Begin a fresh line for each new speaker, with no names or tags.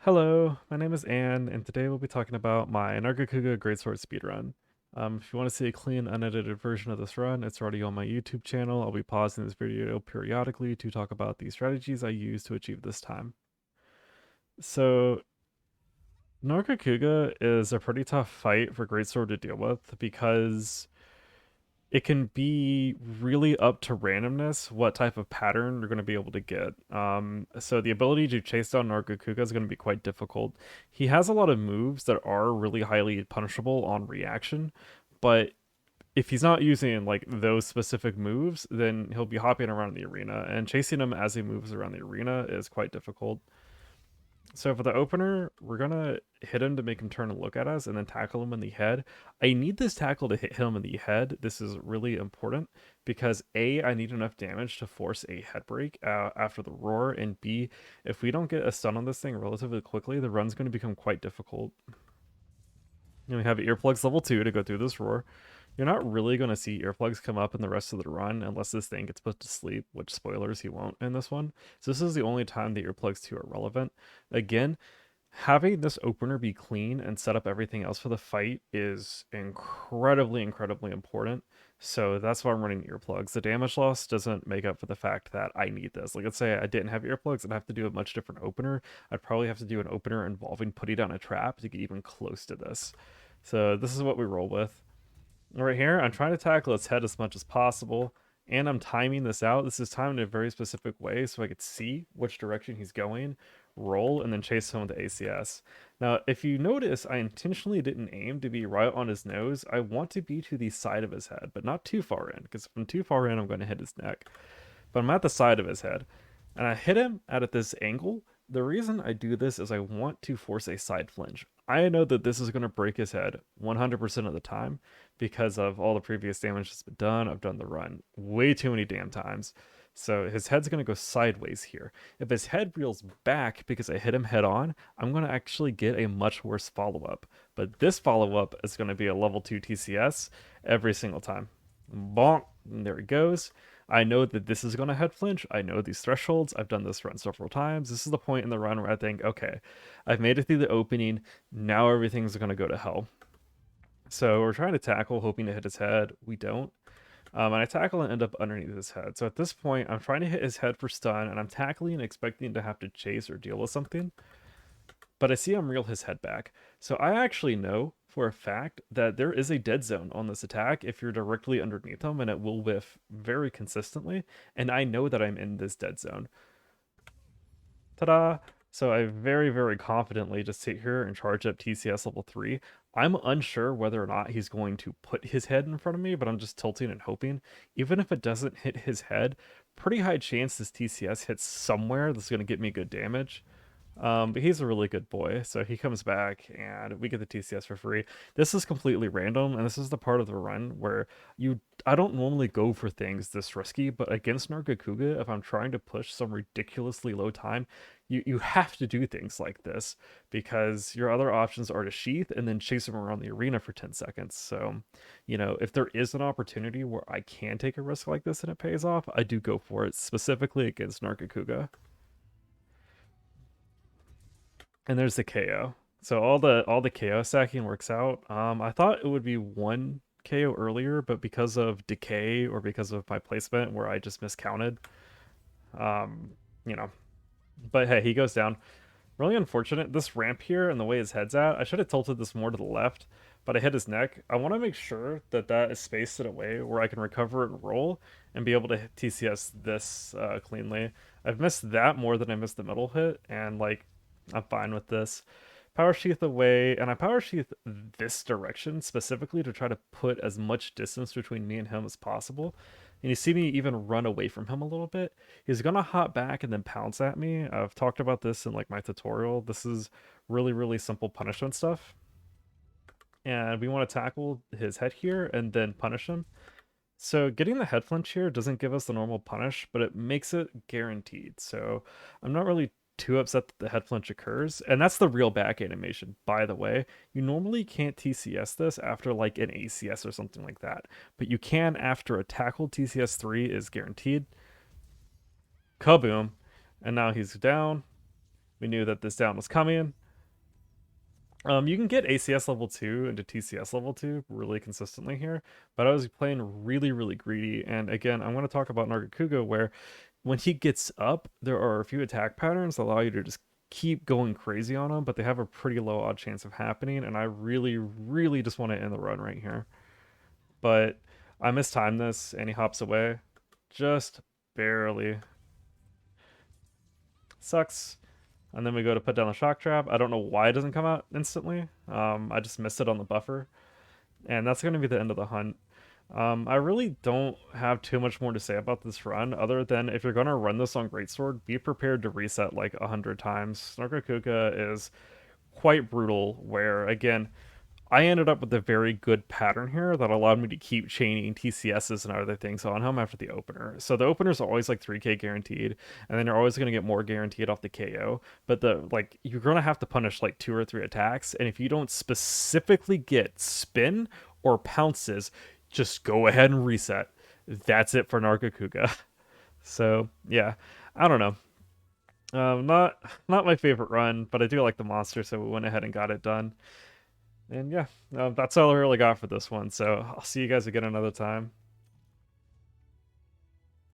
Hello, my name is Anne, and today we'll be talking about my Nargacuga Greatsword speedrun. If you want to see a clean, unedited version of this run, it's already on my YouTube channel. I'll be pausing this video periodically to talk about the strategies I use to achieve this time. So, Nargacuga is a pretty tough fight for Greatsword to deal with because it can be really up to randomness what type of pattern you're going to be able to get. So the ability to chase down Nargacuga is going to be quite difficult. He has a lot of moves that are really highly punishable on reaction, but if he's not using like those specific moves, then he'll be hopping around the arena, and chasing him as he moves around the arena is quite difficult. So for the opener, we're gonna hit him to make him turn and look at us, and then tackle him in the head. I need this tackle to hit him in the head. This is really important because A, I need enough damage to force a head break after the roar, and B, if we don't get a stun on this thing relatively quickly, the run's going to become quite difficult. We have earplugs level 2 to go through this roar. You're not really going to see earplugs come up in the rest of the run unless this thing gets put to sleep, which spoilers, he won't in this one. So this is the only time the earplugs 2 are relevant. Again, having this opener be clean and set up everything else for the fight is incredibly important. So that's why I'm running earplugs. The damage loss doesn't make up for the fact that I need this. Like, let's say I didn't have earplugs, I'd have to do a much different opener. I'd probably have to do an opener involving putting down a trap to get even close to this. So this is what we roll with. Right here, I'm trying to tackle its head as much as possible, and I'm timing this out. This is timed in a very specific way so I could see which direction he's going, roll, and then chase him with the ACS. Now, if you notice, I intentionally didn't aim to be right on his nose. I want to be to the side of his head, but not too far in, because if I'm too far in, I'm going to hit his neck. But I'm at the side of his head, and I hit him at this angle. The reason I do this is I want to force a side flinch. I know that this is going to break his head 100% of the time because of all the previous damage that's been done. I've done the run way too many damn times. So his head's going to go sideways here. If his head reels back because I hit him head on, I'm going to actually get a much worse follow up. But this follow up is going to be a level 2 TCS every single time. Bonk, and there it goes. I know that this is going to head flinch. I know these thresholds. I've done this run several times. This is the point in the run where I think, okay, I've made it through the opening. Now everything's going to go to hell. So we're trying to tackle, hoping to hit his head. We don't. And I tackle and end up underneath his head. So at this point, I'm trying to hit his head for stun, and I'm tackling and expecting to have to chase or deal with something. But I see him reel his head back. So I actually know for a fact that there is a dead zone on this attack if you're directly underneath him, and it will whiff very consistently. And I know that I'm in this dead zone. Ta-da! So I very confidently just sit here and charge up TCS level 3. I'm unsure whether or not he's going to put his head in front of me, but I'm just tilting and hoping. Even if it doesn't hit his head, pretty high chance this TCS hits somewhere that's going to get me good damage. But he's a really good boy, so he comes back and we get the TCS for free. This is completely random, and this is the part of the run where I don't normally go for things this risky, but against Nargacuga, if I'm trying to push some ridiculously low time, you have to do things like this because your other options are to sheath and then chase him around the arena for 10 seconds. So, if there is an opportunity where I can take a risk like this and it pays off, I do go for it, specifically against Nargacuga. And there's the KO. So all the KO stacking works out. I thought it would be one KO earlier, but because of decay or because of my placement where I just miscounted, um, you know. But hey, he goes down. Really unfortunate. This ramp here and the way his head's at, I should have tilted this more to the left, but I hit his neck. I want to make sure that that is spaced in a way where I can recover and roll and be able to hit TCS this cleanly. I've missed that more than I missed the middle hit, and like I'm fine with this. Power sheath away, and I power sheath this direction specifically to try to put as much distance between me and him as possible. And you see me even run away from him a little bit. He's gonna hop back and then pounce at me. I've talked about this in like my tutorial. This is really simple punishment stuff. And we want to tackle his head here and then punish him. So getting the head flinch here doesn't give us the normal punish, but it makes it guaranteed. So I'm not really too upset that the head flinch occurs. And that's the real back animation, by the way. You normally can't TCS this after like an ACS or something like that, but you can after a tackle. TCS 3 is guaranteed. Kaboom. And now he's down. We knew that this down was coming. You can get ACS level 2 into TCS level 2 really consistently here, but I was playing really, really greedy. And again, I'm going to talk about Nargacuga, where when he gets up, there are a few attack patterns that allow you to just keep going crazy on him, but they have a pretty low odd chance of happening. And I really, really just want to end the run right here. But I mistimed this, and he hops away. Just barely. Sucks. And then we go to put down the shock trap. I don't know why it doesn't come out instantly. I just missed it on the buffer. And that's going to be the end of the hunt. I really don't have too much more to say about this run, other than if you're going to run this on Greatsword, be prepared to reset like 100 times. Nargacuga is quite brutal, where, again, I ended up with a very good pattern here that allowed me to keep chaining TCSs and other things on him after the opener. So the opener's always like 3k guaranteed, and then you're always going to get more guaranteed off the KO. But you're going to have to punish like 2 or 3 attacks, and if you don't specifically get spin or pounces, just go ahead and reset. That's it for Nargacuga. So yeah, I don't know. Not my favorite run, but I do like the monster, so we went ahead and got it done. And yeah, that's all I really got for this one. So I'll see you guys again another time.